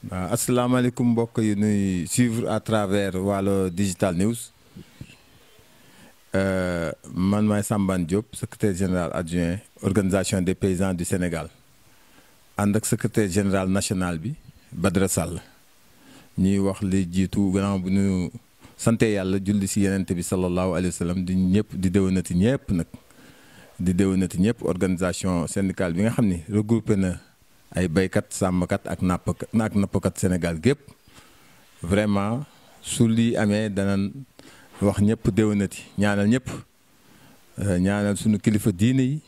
waaw asalaamaaleykum mbokk yi nuy suivre à travers Waalo Digital News man maay Sambane Diop secrétaire général adjoint organisation des paysans du Sénégal ànd ak secrétaire général national bi Badara Sall ñuy wax li jiitu gannaaw bu ñu sante yàlla julli si yenente bi sallallahu alayhi wa sallam di ñëpp di déwénati ñëpp nag di déwénati ñëpp organisation syndicale bi nga xam ni regroupé na ay baykat sàmmkat ak nappkat Sénégal gépp vraiment su lii amee danañ wax ñëpp déwénati ñaanal ñëpp ñaanal suñu kilifa diine yi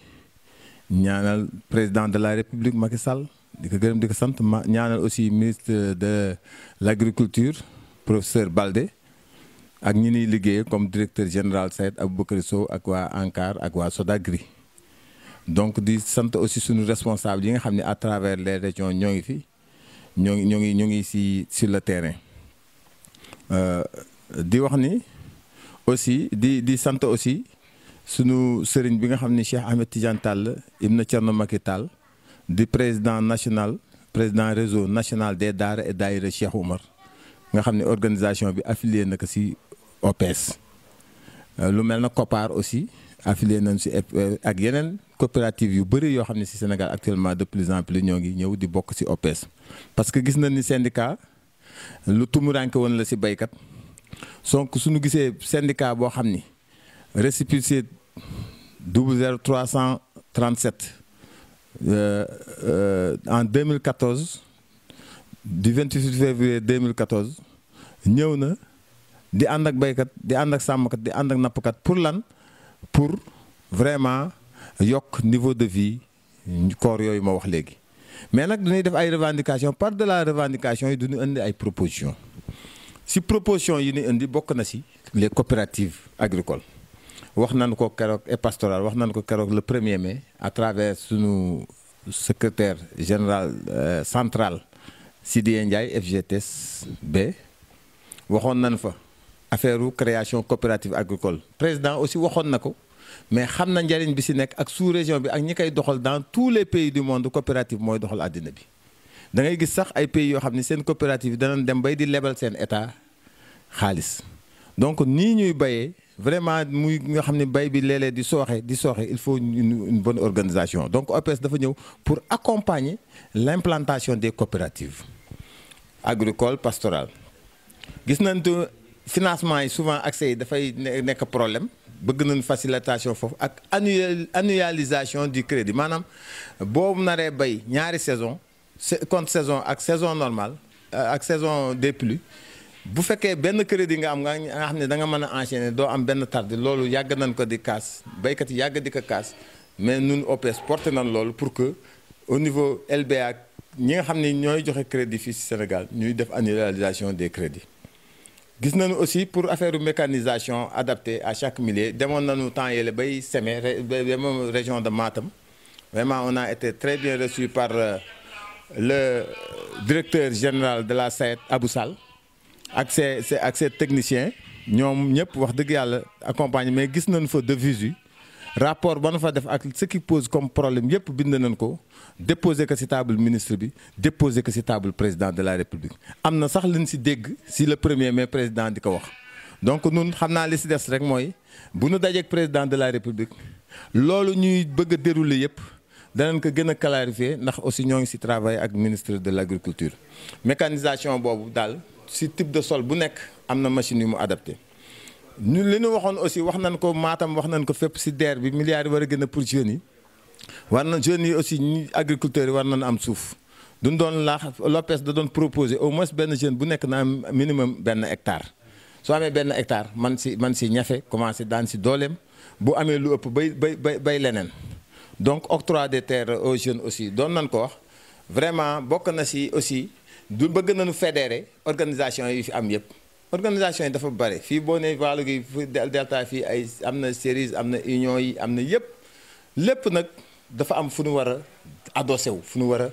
ñaanal président de la république Macky Sall di ko gërëm di ko sant ñaanal aussi ministre de l'agriculture professeur Baldé ak ñi niy liggéey comme directeur général Saïd Aboubacry Sow ak waa ANCAR ak waa Sodagri donc di sant aussi suñu responsable yi nga xam ne à travers les régions ñoo ngi fi ñoo ngi si sur le terrain di wax ni aussi di sant aussi sunu sëriñ bi nga xam ni Cheikh Ahmed Tidiane Tall Ibn Thierno Macky Tall di président réseau national des daara et daayira Cheikh Oumar nga xam ne organisation bi affilié na ko si OPS lu mel na COPAR aussi affilié nañ si ak yeneen coopérative yu bëri yoo xam ne si Sénégal actuellement de plus en plus ñoo ngi ñëw di bokk si OPS parce que gis nañ ni syndicat lu tumuranke woon la si baykat donc suñu gisee syndicat boo xam ni récépissé 00337 en 2014 du 28 février 2014 ñëw na di ànd ak baykat di ànd ak sàmmkat di ànd ak nappkat pour lan pour vraiment yokk niveau de vie corps yooyu ma wax léegi mais nag dañuy def ay revendications par de la revendication yi duñu indi ay propositions si proposition yi ñu indi bokk na si les coopératives agricoles wax nañ ko keroog et pastoral wax nañ ko keroog le 1er mai à travers sunu secrétaire général central Sidya Ndiaye FGTSB waxoon nañ fa affaire création coopérative agricole président aussi waxoon na ko mais xam na njariñ bi si nekk ak sous-région bi ak ñi koy doxal dans tous les pays du monde coopérative mooy doxal àddina bi da ngay gis sax ay pays yoo xam ne seen coopérative danañ dem bay di lebal seen état xaalis donc nii ñuy bayee vraiment muy nga xam ne bay bi léeg-léeg di sooxe il faut une bonne organisation donc OPS dafa ñëw pour accompagner l'implantation des coopératives agricoles pastorales gis nañ te financement yi souvent accès yi dafay nekk problème bëgg nañ facilitation foofu ak annualisation du crédit maanaam boobu naree bay ñaari saison contre saison ak saison normale ak saison des pluies bu fekkee benn crédit nga am nga xam ne da nga mën a enchaîner doo am benn tarde loolu yàgg nañ ko di kaas baykat yi yàgg di ko kaas mais ñun OPS porté nañ loolu pour que au niveau LBA ñi nga xam ne ñooy joxe crédit fii ci Sénégal ñuy def annualisation des crédits. gis nañu aussi pour affaire mécanisation adaptée à chaque milieu demoon nañu temps yële bay semer même région de Matam vraiment on a été très bien reçu par le directeur général de la SAED Abou Sall ak ses techniciens ñoom ñëpp wax dëgg yàlla accompagné mais gis nañu fa de visu rapport ba nu fa def ak ce qui pose comme problème yëpp bind nañ ko déposé ko ci table ministre bi déposé ko ci table président de la république am na sax liñ ci dégg ci le 1er mai président di ko wax donc nun xam naa li ci des rek mooy bu nu dajeek président de la république loolu ñuy bëgg a dérouler yëpp danañ ko gën a clarifier ndax aussi ñoo ngi ci travail ak ministre de l'agriculture mécanisation boobu daal ci type de sol bu nekk am na machine yu mu adapté ñu li ñu waxoon aussi wax nañ ko Matam wax nañ ko fépp ci DER bi milliards yi war a gën a pour jeunes yi war na jeunes yi aussi ñi agriculteurs yi war nañ am suuf duñ doon laax l'OPS da doon proposer au moins benn jeune bu nekk na am minimum benn hectare soo amee benn hectare man ci ñafe commencé daan ci dooleem bu amee lu ëpp bay leneen donc octroi des terres aux jeunes aussi doon nañ ko wax vraiment bokk na ci aussi du bëgg nañu fédérer organisation yi fi am yëpp organisation yi dafa bare fii boo nee Waalo gi Delta fii ay am na séries am na union yi am na yëpp lépp nag dafa am fu nu war a adossé wu fu nu war a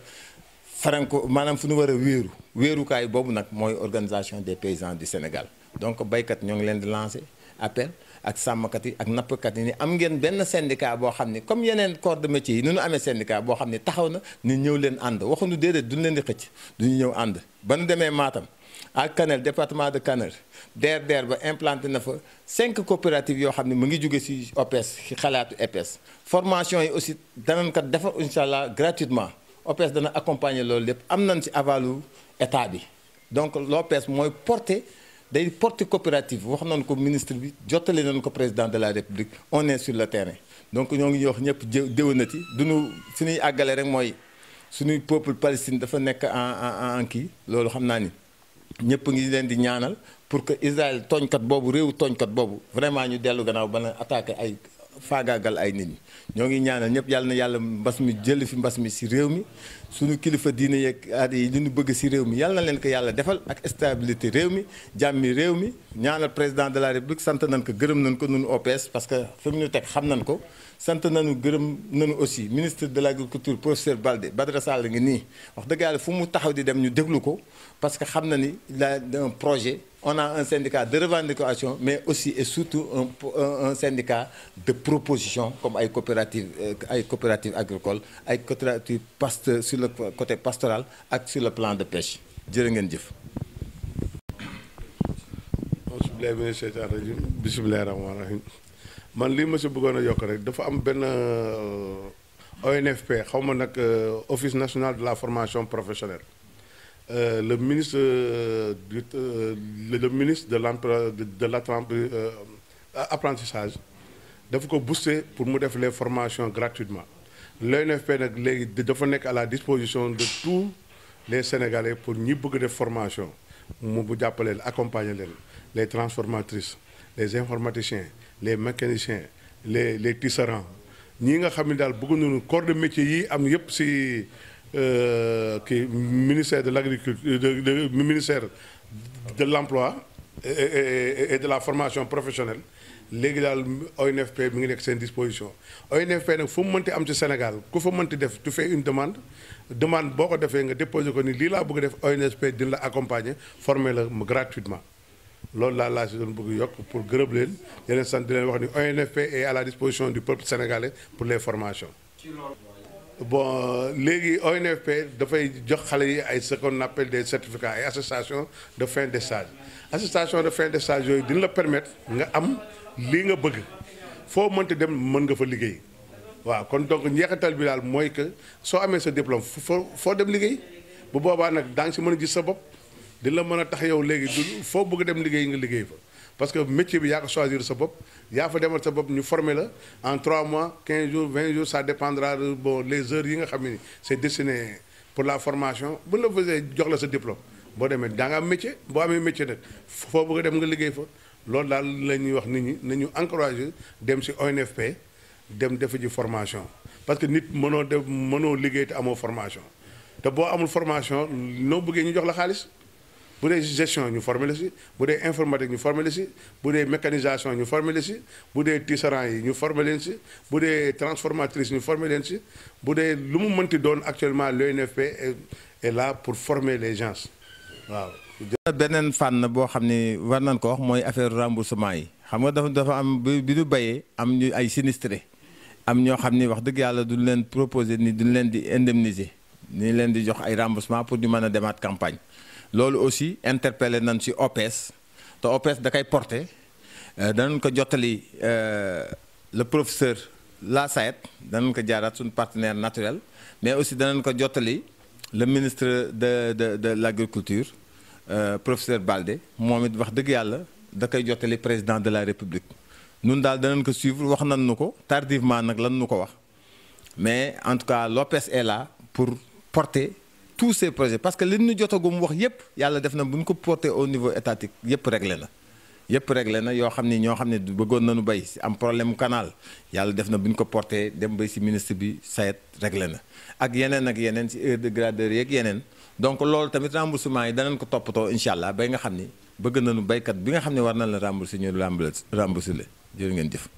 faranko maanaam fu nu war a wéerukaay boobu nag mooy organisation des paysans du Sénégal donc baykat ñoo ngi leen di lancer appel ak sàmmkat yi ak nappkat yi ni am ngeen benn syndicat boo xam ne comme yeneen corps de métier yi ni ñu amee syndicat boo xam ne taxaw na ni ñëw leen ànd waxuñu déedéet duñu leen di xëcc duñu ñëw ànd ba nu demee Matam ak Kanel département de Kanel DRDR ba implanté na fa 5 coopératives yoo xam ne mu ngi jóge ci OPS ci xalaatu EPS. formation yi aussi danañ ko defar incha allah gratuitement OPS dana accompagner loolu lépp am nañ ci avalu état bi donc l'OPS mooy day porter coopérative wax nañ ko ministre bi jottali nañ ko président de la république on est sur le terrain donc ñoo ngi wax ñëpp déwénati duñu fi ñuy àggale rek mooy suñuy peuple Palestine dafa nekk en kii loolu xam naa ni ñëpp ngi leen di ñaanal pour que Israël tooñkat boobu réewu tooñkat boobu vraiment ñu dellu gannaaw ba na attaqué ay faagaagal ay nit ñi ñoo ngi ñaanal ñëpp yàlla na yàlla mbas mi jël fi mbas mi ci réew mi suñu kilifa diine yeeg aada yi li ñu bëgg ci réew mi yàlla na leen ko yàlla defal ak stabilité réew mi jàmmi réew mi ñaanal président de la république sant nañ ko gërëm nañ ko nunu OPS parce que fi mu ñu teg xam nañ ko sant nañu gërëm nañu aussi ministre de l'agriculture professeur Baldé Badara Sall ngi nii wax dëgg yàlla fu mu taxaw di dem ñu déglu ko parce que xam na ni il a un projet on a un syndicat de revendication mais aussi et surtout un syndicat de proposition comme ay coopératives agricoles ay coopératives sur le côté pastoral ak sur le plan de pêche jërë ngeen jëf. bismillaahi rahmaani rahiim man lii ma si bëggoon a yokk rek dafa am benn ONFP xaw ma nag office national de la formation professionnelle. Le ministre de l'apprentissage dafa ko booster pour mu def les formations gratuitement l'ONFP nag léegi dafa nekk à la disposition de tous les Sénégalais pour ñi bëgg def formation mu bu jàppale leen accompagner leen les transformatrices les informaticiens les mécaniciens les tisserands ñi nga xam ne daal bëgg nañu corps de métier yi am yëpp ci kii ministère de l'agriculture ministère de l'emploi et de la formation professionnelle léegi daal ONFP mi ngi nekk seen disposition ONFP nag fu mu mënti am ci Sénégal ku fa mënti def tu fais une demande boo ko defee nga déposer ko ni lii laa bëgg def ONFP dina la accompagner former la gratuitement loolu laa si doon bëgg yokk pour gërëm leen di leen sant di leen wax ni ONFP est à la disposition du peuple sénégalais pour les formations. Bon léegi ONFP dafay jox xale yi ay ce qu'on appelle des certificats ay attestation de fin de stage attestation de fin de stage yooyu dina la permettre nga am lii nga bëgg foo mënti dem mën nga fa liggéey waaw kon donc njeexital bi daal mooy que soo amee sa diplôme foo dem liggéey bu boobaa nag daa ngi si mën a gis sa bopp di la mën a tax yow léegi du foo bëgg dem liggéey nga liggéey fa parce que métier bi yaa ko choisir sa bopp yaa fa demal sa bopp ñu former la en 3 mois 15 jours 20 jours ça dépendra de bon les heures yi nga xam ni c'est destiné pour la formation bu la faisee jox la sa diplôme boo demee daa nga am métier boo amee métier nag foo bëgg dem nga liggéey fa loolu daal la ñuy wax nit ñi nañu encourager dem ci ONFP dem defa ji formation parce que nit mënoo liggéey te amoo formation te boo amul formation noo bëggee ñu jox la xaalis bu dee gestion ñu former la ci bu dee informatique ñu former la ci bu dee mécanisation ñu former la ci bu dee tisserand yi ñu former leen ci bu dee transformatrice ñu former leen ci bu dee lu mu mënti doon actuellement l'ONFP est là pour former les gens waaw. beneen fànn boo xam ne war nañ ko wax mooy affaire remboursement yi xam nga dafa am bi ñu béyee am ñu ay sinistré am ñoo xam ni wax dëgg yàlla duñ leen proposer ni duñ leen di indemniser ni leen di jox ay remboursement pour ñu mën a demaat campagne. loolu aussi interpellé nañ ci OPS te OPS da koy porté danañ ko jottali le professeur Lassaet danañ ko jaaraat suñu partenaire naturel mais aussi danañ ko jottali le ministre de l'agriculture professeur Baldé moom it wax dëgg yàlla da koy jottali président de la république nun daal danañ ko suivre wax nañ nu ko tardivement nag lan nu ko wax mais en tout cas l'OPS est là pour porter tous ces projets parce que li ñu jotagum wax yépp yàlla def na bu ñu ko porté au niveau étatique yépp réglé na yoo xam ni ñoo xam ne bëggoon nañu béy si am problème canal yàlla def na bu ñu ko porté dem béy si ministre bi sayet réglé na ak yeneen si heure de gradeur yeeg yeneen donc loolu tamit remboursement yi danañ ko toppatoo incha allah bay nga xam ni bëgg nañu béykat bi nga xam ne war na la rembourser ñu rembourser la jërë ngeen jëf